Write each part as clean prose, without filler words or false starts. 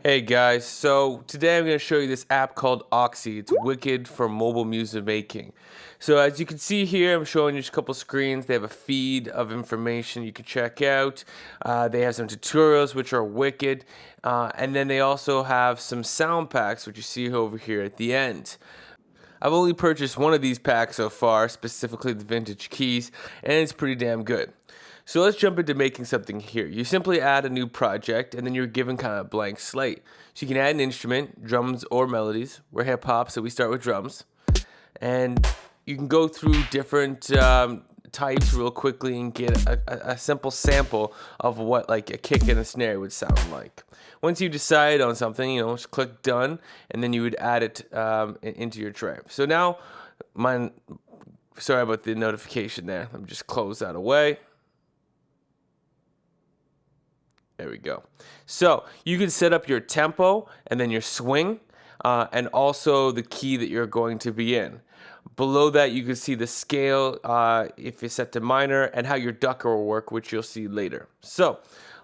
Hey guys, so today I'm going to show you this app called Oxy. It's wicked for mobile music making. So as you can see here, I'm showing you just a couple screens. They have a feed of information you can check out. They have some tutorials which are wicked. And then they also have some sound packs which you see over here at the end. I've only purchased one of these packs so far, specifically the vintage keys, and it's pretty damn good. So let's jump into making something here. You simply add a new project and then you're given kind of a blank slate. So you can add an instrument, drums or melodies. We're hip hop, so we start with drums. And you can go through different types real quickly and get a simple sample of what like a kick and a snare would sound like. Once you decide on something, just click done, and then you would add it into your tray. So now, sorry about the notification there. Let me just close that away. There we go. So you can set up your tempo and then your swing and also the key that you're going to be in. Below that, you can see the scale if it's set to minor and how your ducker will work, which you'll see later. So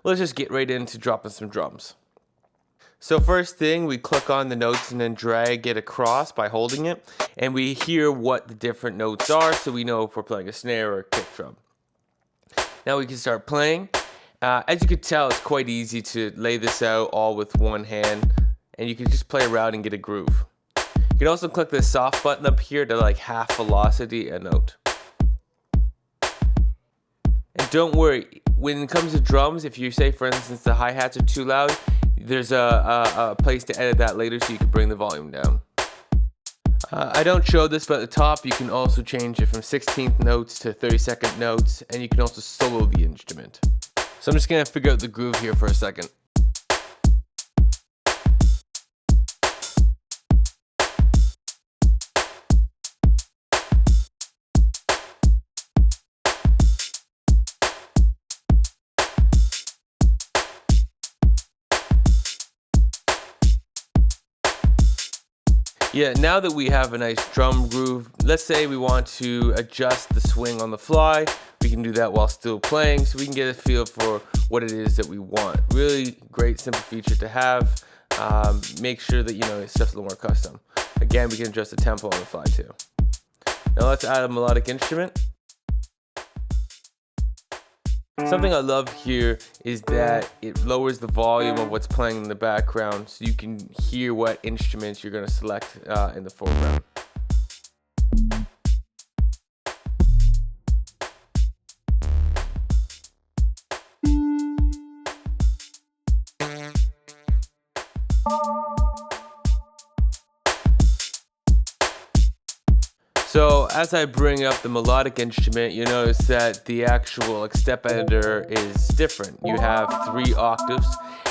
let's just get right into dropping some drums. So first thing, we click on the notes and then drag it across by holding it. And we hear what the different notes are so we know if we're playing a snare or a kick drum. Now we can start playing. As you can tell, it's quite easy to lay this out all with one hand, and you can just play around and get a groove. You can also click the soft button up here to like half velocity a note. And don't worry, when it comes to drums, if you say for instance the hi-hats are too loud, there's a place to edit that later so you can bring the volume down. I don't show this, but at the top you can also change it from 16th notes to 32nd notes, and you can also solo the instrument. So I'm just going to figure out the groove here for a second. Yeah, now that we have a nice drum groove, let's say we want to adjust the swing on the fly. We can do that while still playing, so we can get a feel for what it is that we want. Really great, simple feature to have. Make sure that it's just a little more custom. Again, we can adjust the tempo on the fly too. Now let's add a melodic instrument. Something I love here is that it lowers the volume of what's playing in the background so you can hear what instruments you're going to select in the foreground. So as I bring up the melodic instrument, you notice that the actual step editor is different. You have 3 octaves.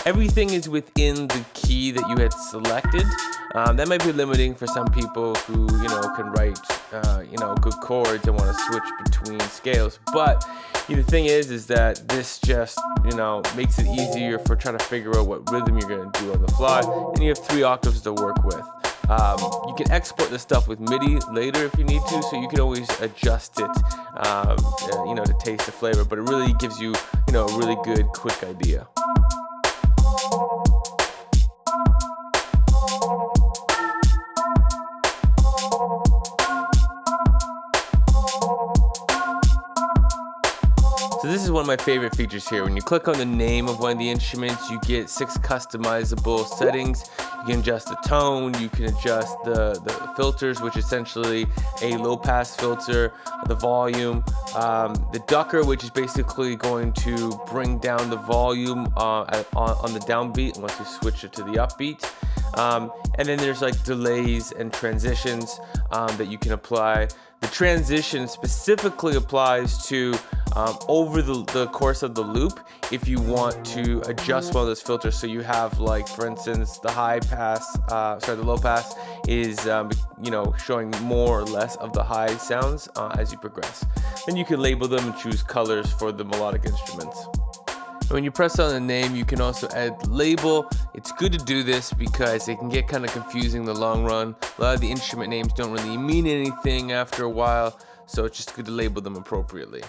Everything is within the key that you had selected. That might be limiting for some people who can write good chords and want to switch between scales. But the thing is that this just makes it easier for trying to figure out what rhythm you're going to do on the fly, and you have 3 octaves to work with. You can export this stuff with MIDI later if you need to, so you can always adjust it, to taste the flavor. But it really gives you, a really good, quick idea. So this is one of my favorite features here. When you click on the name of one of the instruments, you get 6 customizable settings. You can adjust the tone, you can adjust the filters, which is essentially a low pass filter, the volume, the ducker, which is basically going to bring down the volume on the downbeat once you switch it to the upbeat. And then there's like delays and transitions that you can apply. The transition specifically applies to over the course of the loop if you want to adjust one of those filters. So you have, like, for instance, the the low pass is showing more or less of the high sounds as you progress. Then you can label them and choose colors for the melodic instruments. When you press on the name, you can also add the label. It's good to do this because it can get kind of confusing in the long run. A lot of the instrument names don't really mean anything after a while, so it's just good to label them appropriately.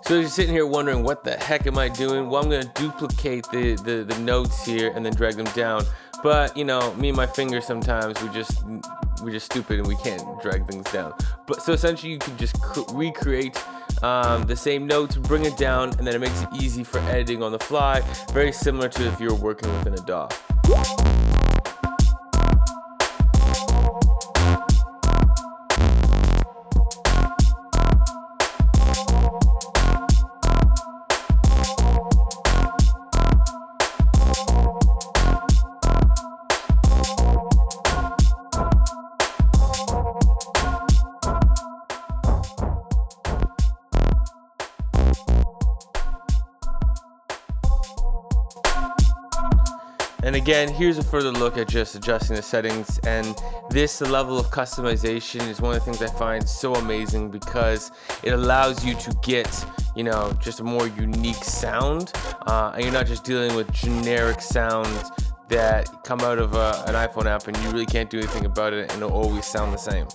So you're sitting here wondering, what the heck am I doing? Well, I'm gonna duplicate the notes here and then drag them down. But you know, me and my fingers sometimes we're just stupid and we can't drag things down. But so essentially you can just recreate the same notes, bring it down, and then it makes it easy for editing on the fly. Very similar to if you were working within a DAW. And again, here's a further look at just adjusting the settings, and this level of customization is one of the things I find so amazing because it allows you to get, you know, just a more unique sound, and you're not just dealing with generic sounds that come out of an iPhone app and you really can't do anything about it and it'll always sound the same.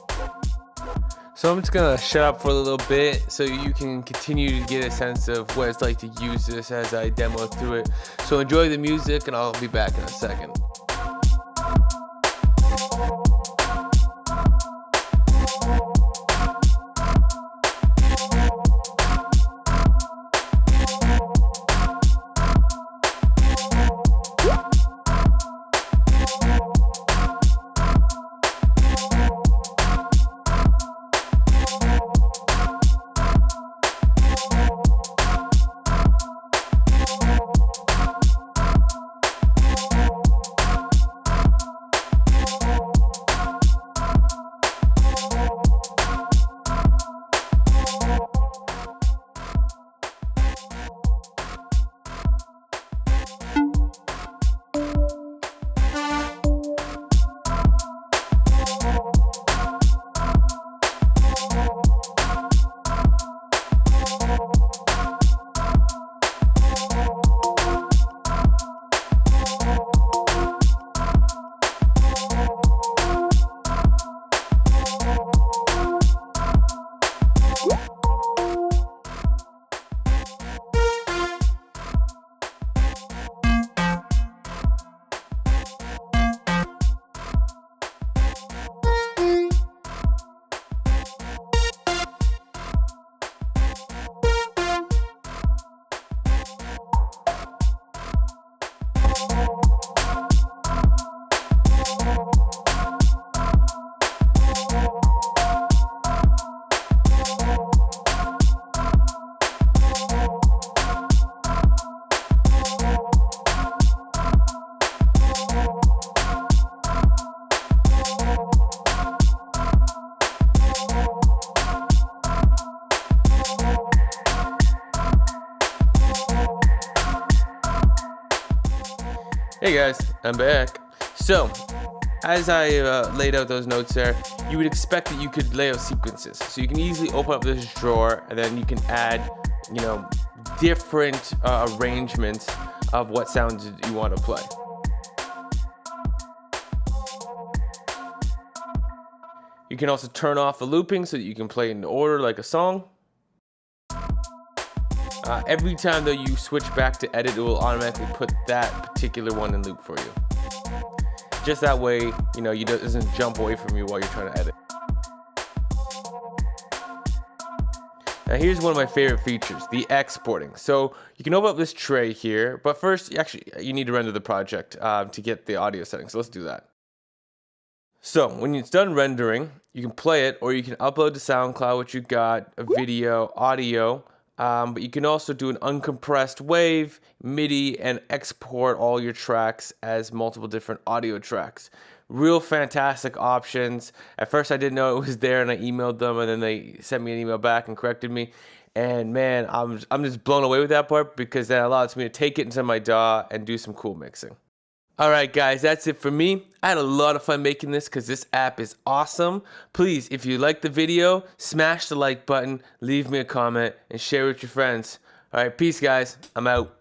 So I'm just gonna shut up for a little bit so you can continue to get a sense of what it's like to use this as I demo through it. So enjoy the music and I'll be back in a second. Hey guys, I'm back. So, as I laid out those notes there, you would expect that you could lay out sequences. So you can easily open up this drawer and then you can add, you know, different arrangements of what sounds you want to play. You can also turn off the looping so that you can play in order like a song. Every time though you switch back to edit, it will automatically put that particular one in loop for you. Just that way, you know, it doesn't jump away from you while you're trying to edit. Now here's one of my favorite features, the exporting. So you can open up this tray here, but first, you need to render the project to get the audio settings. So let's do that. So when it's done rendering, you can play it, or you can upload to SoundCloud what you got, a video, audio. But you can also do an uncompressed wave, MIDI, and export all your tracks as multiple different audio tracks. Real fantastic options. At first I didn't know it was there and I emailed them and then they sent me an email back and corrected me. And man, I'm just blown away with that part because that allows me to take it into my DAW and do some cool mixing. Alright guys, that's it for me. I had a lot of fun making this because this app is awesome. Please, if you liked the video, smash the like button, leave me a comment, and share with your friends. Alright, peace guys. I'm out.